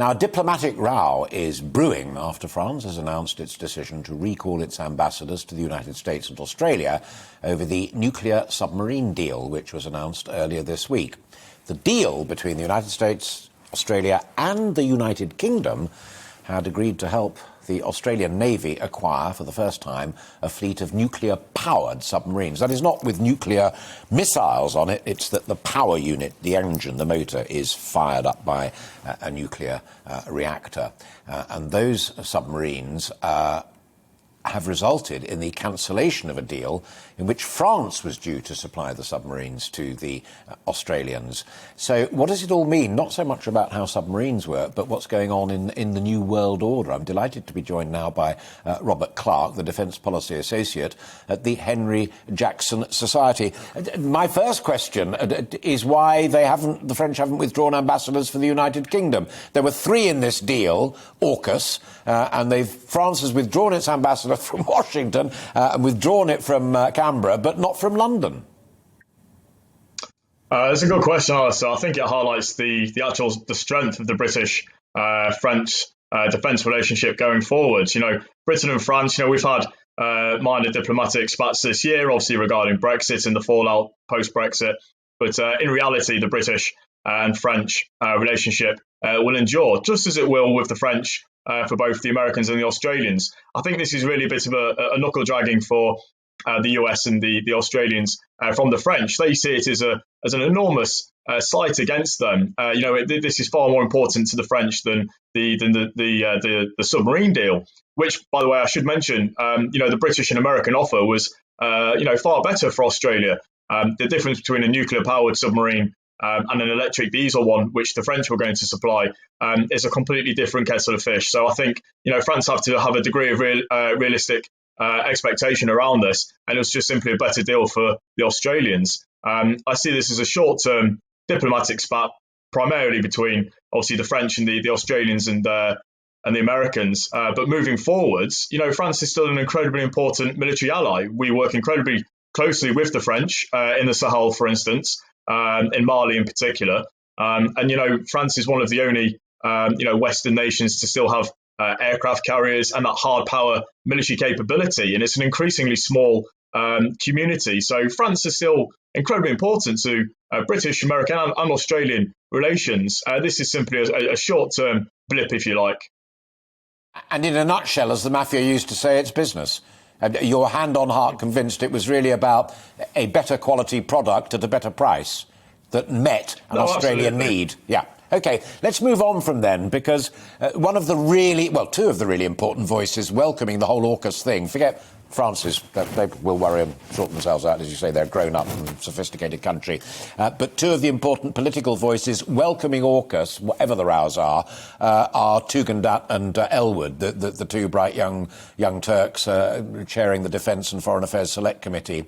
Now, a diplomatic row is brewing after France has announced its decision to recall its ambassadors to the United States and Australia over the nuclear submarine deal, which was announced earlier this week. The deal between the United States, Australia and the United Kingdom had agreed to help the Australian Navy acquire, for the first time, a fleet of nuclear-powered submarines. That is not with nuclear missiles on it, it's that the power unit, the engine, the motor, is fired up by a nuclear reactor. And those submarines have resulted in the cancellation of a deal in which France was due to supply the submarines to the Australians. So what does it all mean? Not so much about how submarines work, but what's going on in the new world order. I'm delighted to be joined now by Robert Clark, the Defence Policy Associate at the Henry Jackson Society. My first question is why the French haven't withdrawn ambassadors for the United Kingdom. There were 3 in this deal, AUKUS, and France has withdrawn its ambassador from Washington and withdrawn it from Canberra, but not from London. It's a good question, Alistair. I think it highlights the strength of the British-French defence relationship going forward. You know, Britain and France, we've had minor diplomatic spats this year, obviously regarding Brexit and the fallout post-Brexit. But in reality, the British and French relationship will endure, just as it will with the French for both the Americans and the Australians. I think this is really a bit of a knuckle-dragging for the US and the Australians from the French. They see it as an enormous slight against them. This is far more important to the French than the submarine deal, which, by the way, I should mention, the British and American offer was, far better for Australia. The difference between a nuclear-powered submarine and an electric diesel one, which the French were going to supply, is a completely different kettle of fish. So I think, France have to have a degree of realistic expectation around this, and it was just simply a better deal for the Australians. I see this as a short-term diplomatic spat, primarily between, obviously, the French and the Australians and the Americans. But moving forwards, France is still an incredibly important military ally. We work incredibly closely with the French in the Sahel, for instance, in Mali in particular. And France is one of the only, Western nations to still have aircraft carriers and that hard power military capability. And it's an increasingly small community. So France is still incredibly important to British, American and Australian relations. This is simply a short-term blip, if you like. And in a nutshell, as the mafia used to say, it's business. You're hand on heart convinced it was really about a better quality product at a better price that met an Australian need. Yeah. OK, let's move on from then, because two of the really important voices welcoming the whole AUKUS thing, forget France's, they will worry and sort themselves out, as you say, they're a grown-up and sophisticated country. But 2 of the important political voices welcoming AUKUS, whatever the rows are Tugendhat and Elwood, the 2 bright young Turks chairing the Defence and Foreign Affairs Select Committee.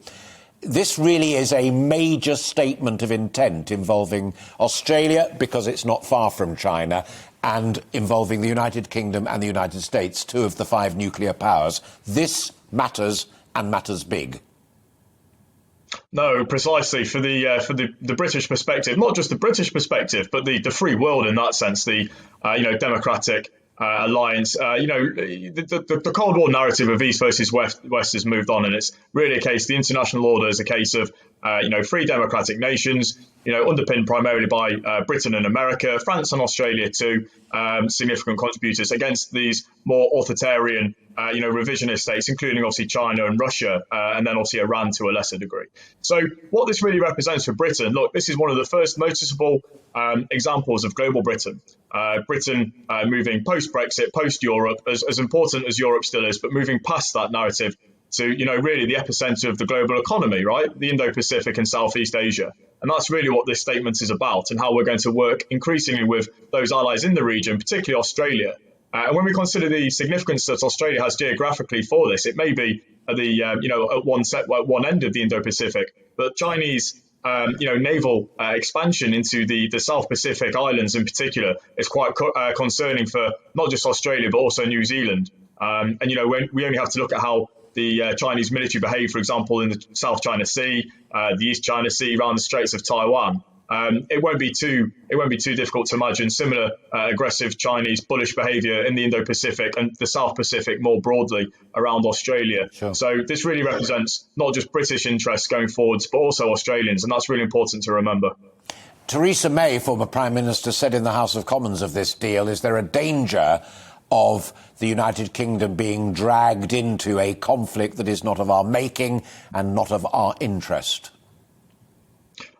This really is a major statement of intent involving Australia, because it's not far from China, and involving the United Kingdom and the United States, 2 of the 5 nuclear powers. This matters, and matters big. No, precisely. For the British perspective, not just the British perspective, but the free world in that sense, the democratic alliance. The Cold War narrative of East versus West has moved on, and it's really a case. The international order is a case of free democratic nations, underpinned primarily by Britain and America, France and Australia too, significant contributors against these more authoritarian, revisionist states, including obviously China and Russia, and then obviously Iran to a lesser degree. So what this really represents for Britain, look, this is one of the first noticeable examples of global Britain. Britain moving post-Brexit, post-Europe, as important as Europe still is, but moving past that narrative to, really the epicenter of the global economy, right? The Indo-Pacific and Southeast Asia. And that's really what this statement is about, and how we're going to work increasingly with those allies in the region, particularly Australia. And when we consider the significance that Australia has geographically for this, it may be at the at one end of the Indo-Pacific, but Chinese naval expansion into the South Pacific islands in particular is quite concerning for not just Australia but also New Zealand. When we only have to look at how the Chinese military behave, for example, in the South China Sea, the East China Sea, around the Straits of Taiwan. it won't be too difficult to imagine similar aggressive Chinese bullish behaviour in the Indo-Pacific and the South Pacific more broadly around Australia. Sure. So this really represents not just British interests going forwards, but also Australians, and that's really important to remember. Theresa May, former Prime Minister, said in the House of Commons of this deal, is there a danger of the United Kingdom being dragged into a conflict that is not of our making and not of our interest?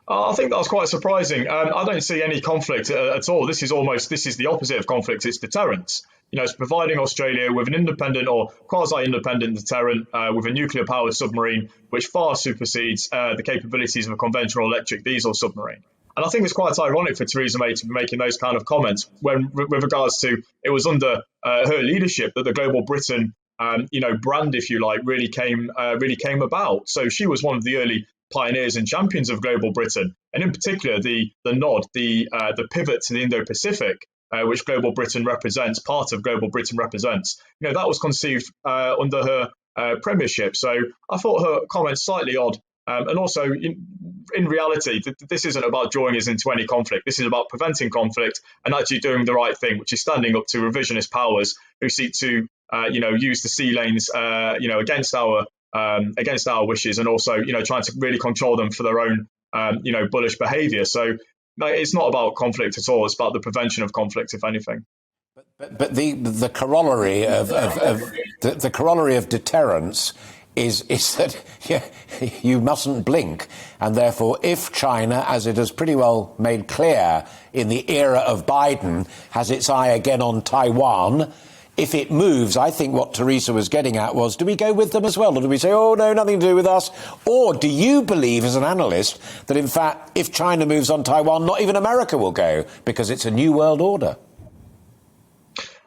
I think that's quite surprising. I don't see any conflict at all. This is the opposite of conflict. It's deterrence. It's providing Australia with an independent or quasi-independent deterrent with a nuclear-powered submarine, which far supersedes the capabilities of a conventional electric diesel submarine. And I think it's quite ironic for Theresa May to be making those kind of comments when, with regards to, it was under her leadership that the Global Britain, brand, if you like, really came about. So she was one of the early pioneers and champions of Global Britain, and in particular the pivot to the Indo-Pacific, which Global Britain represents, part of Global Britain represents. That was conceived under her premiership. So I thought her comments slightly odd. And also, in reality, this isn't about drawing us into any conflict. This is about preventing conflict and actually doing the right thing, which is standing up to revisionist powers who seek to, use the sea lanes, against our wishes, and also, trying to really control them for their own, bullish behaviour. So it's not about conflict at all. It's about the prevention of conflict, if anything. But the corollary of the corollary of deterrence is that you mustn't blink. And therefore, if China, as it has pretty well made clear in the era of Biden, has its eye again on Taiwan, if it moves, I think what Theresa was getting at was, do we go with them as well? Or do we say, oh, no, nothing to do with us? Or do you believe, as an analyst, that, in fact, if China moves on Taiwan, not even America will go because it's a new world order?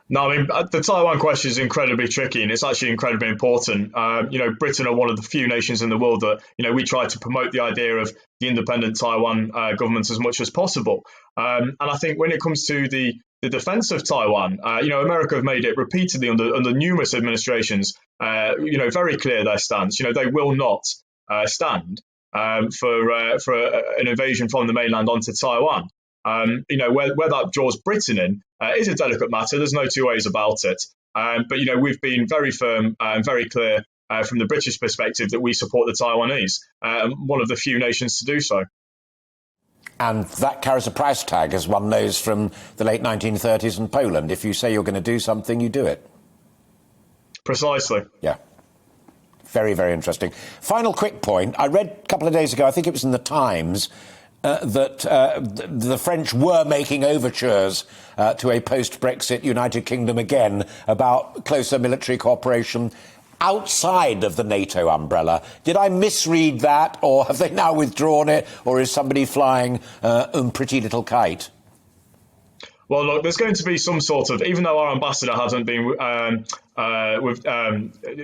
No, I mean, the Taiwan question is incredibly tricky, and it's actually incredibly important. Britain are one of the few nations in the world that, we try to promote the idea of the independent Taiwan government as much as possible. And I think when it comes to the defense of Taiwan, America have made it repeatedly under numerous administrations, very clear their stance. They will not stand for an invasion from the mainland onto Taiwan. Where that draws Britain in is a delicate matter. There's no two ways about it. But we've been very firm and very clear from the British perspective that we support the Taiwanese, one of the few nations to do so. And that carries a price tag, as one knows from the late 1930s in Poland. If you say you're going to do something, you do it. Precisely. Yeah. Very, very interesting. Final quick point. I read a couple of days ago, I think it was in the Times, that the French were making overtures to a post-Brexit United Kingdom again about closer military cooperation outside of the NATO umbrella. Did I misread that, or have they now withdrawn it, or is somebody flying pretty little kite? Well, look, there's going to be some sort of, even though our ambassador hasn't been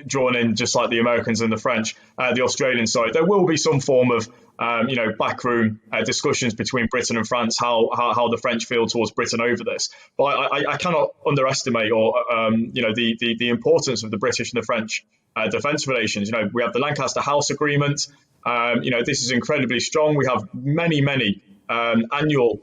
drawn in, just like the Americans and the French, the Australian side, there will be some form of, backroom discussions between Britain and France, how the French feel towards Britain over this. But I cannot underestimate the importance of the British and the French defence relations. We have the Lancaster House Agreement. This is incredibly strong. We have many annual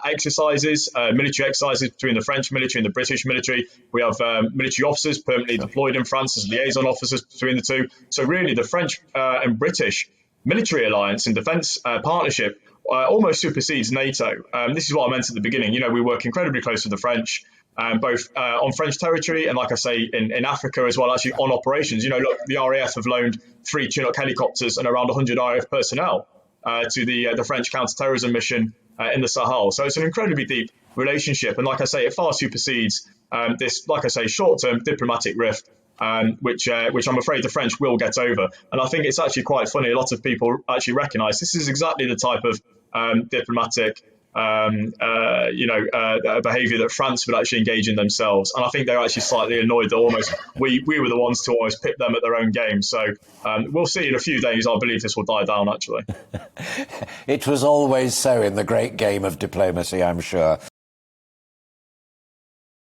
exercises, military exercises between the French military and the British military. We have military officers permanently deployed in France as liaison officers between the two. So really, the French and British military alliance and defence partnership almost supersedes NATO. This is what I meant at the beginning. We work incredibly close with the French, both on French territory and, like I say, in Africa as well, actually on operations. Look, the RAF have loaned 3 Chinook helicopters and around 100 RAF personnel to the French counter-terrorism mission in the Sahel. So it's an incredibly deep relationship. And like I say, it far supersedes this, like I say, short-term diplomatic rift, which I'm afraid the French will get over. And I think it's actually quite funny. A lot of people actually recognise this is exactly the type of diplomatic behaviour that France would actually engage in themselves. And I think they're actually slightly annoyed that almost we were the ones to almost pit them at their own game. So we'll see in a few days. I believe this will die down, actually. It was always so in the great game of diplomacy, I'm sure.